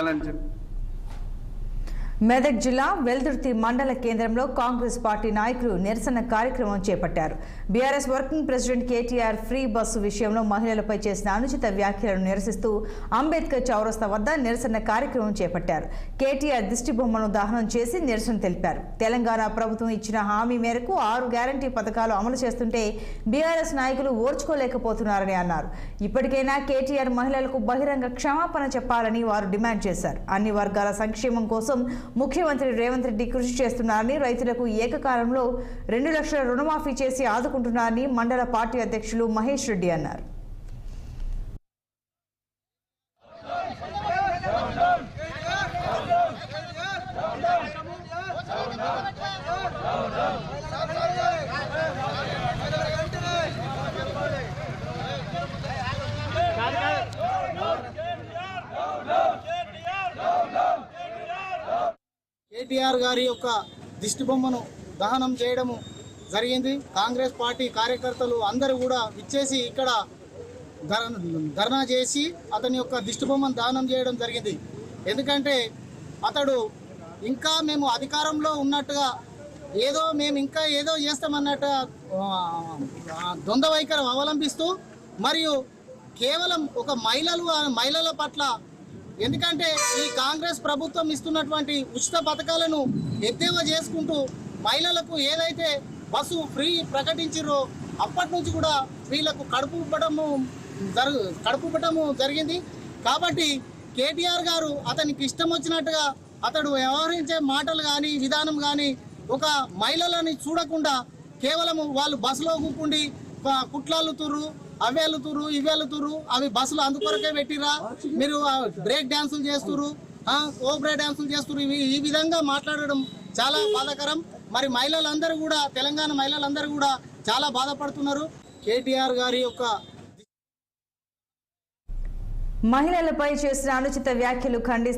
కావాలని చెప్పి. మెదక్ జిల్లా వెల్దుర్తి మండల కేంద్రంలో కాంగ్రెస్ పార్టీ నాయకులు నిరసన కార్యక్రమం చేపట్టారు. BRS working president KTR free bus విషయంలో మహిళలపై చేసిన అనుచిత వ్యాఖ్యలను నిరసిస్తూ అంబేద్కర్ చౌరస్తా వద్ద నిరసన కార్యక్రమం చేపట్టారు. కేటీఆర్ దిష్టి బొమ్మను దహనం చేసి నిరసన తెలిపారు. తెలంగాణ ప్రభుత్వం ఇచ్చిన హామీ మేరకు 6 గ్యారంటీ పథకాలు అమలు చేస్తుంటే బీఆర్ఎస్ నాయకులు ఓర్చుకోలేకపోతున్నారని అన్నారు. ఇప్పటికైనా కేటీఆర్ మహిళలకు బహిరంగ క్షమాపణ చెప్పాలని వారు డిమాండ్ చేశారు. అన్ని వర్గాల సంక్షేమం కోసం ముఖ్యమంత్రి రేవంత్ రెడ్డి కృషి చేస్తున్నారని, రైతులకు ఏకకాలంలో 2 లక్షల రుణమాఫీ చేసి ఆదుకుంటున్నారని మండల పార్టీ అధ్యక్షులు మహేష్ రెడ్డి అన్నారు. కేటీఆర్ గారి యొక్క దిష్టి బొమ్మను దహనం చేయడము జరిగింది. కాంగ్రెస్ పార్టీ కార్యకర్తలు అందరూ కూడా విచ్చేసి ఇక్కడ ధర్నా చేసి అతని యొక్క దిష్టి బొమ్మను దహనం చేయడం జరిగింది. ఎందుకంటే అతడు ఇంకా మేము అధికారంలో ఉన్నట్టుగా మేము ఇంకా ఏదో చేస్తామన్నట్టు ద్వంద్వ వైఖరి అవలంబిస్తూ మరియు కేవలం ఒక మహిళల పట్ల, ఎందుకంటే ఈ కాంగ్రెస్ ప్రభుత్వం ఇస్తున్నటువంటి ఉచిత పథకాలను ఎద్దేవా చేసుకుంటూ మహిళలకు ఏదైతే బస్సు ఫ్రీ ప్రకటించారో అప్పటి నుంచి కూడా వీళ్ళకు కడుపు పెట్టము జరిగింది. కాబట్టి కేటీఆర్ గారు అతనికి ఇష్టం వచ్చినట్టుగా అతడు వ్యవహరించే మాటలు కానీ విధానం కానీ ఒక మహిళలని చూడకుండా కేవలం వాళ్ళు బస్సులో కూకుండి కుట్లాలుతురు, అవి వెళ్తురు ఇవి వెళ్తురు, అవి బస్సులు అందుకొరకే పెట్టిరా, మీరు బ్రేక్ డ్యాన్సులు చేస్తురు, ఓబ్రే డ్యాన్సులు చేస్తురు, ఈ విధంగా మాట్లాడడం చాలా బాధాకరం. మరి మహిళలందరూ కూడా, తెలంగాణ మహిళలందరూ కూడా చాలా బాధపడుతున్నారు. కేటీఆర్ గారి యొక్క మహిళలపై చేసిన అనుచిత వ్యాఖ్యలు ఖండిస్తూ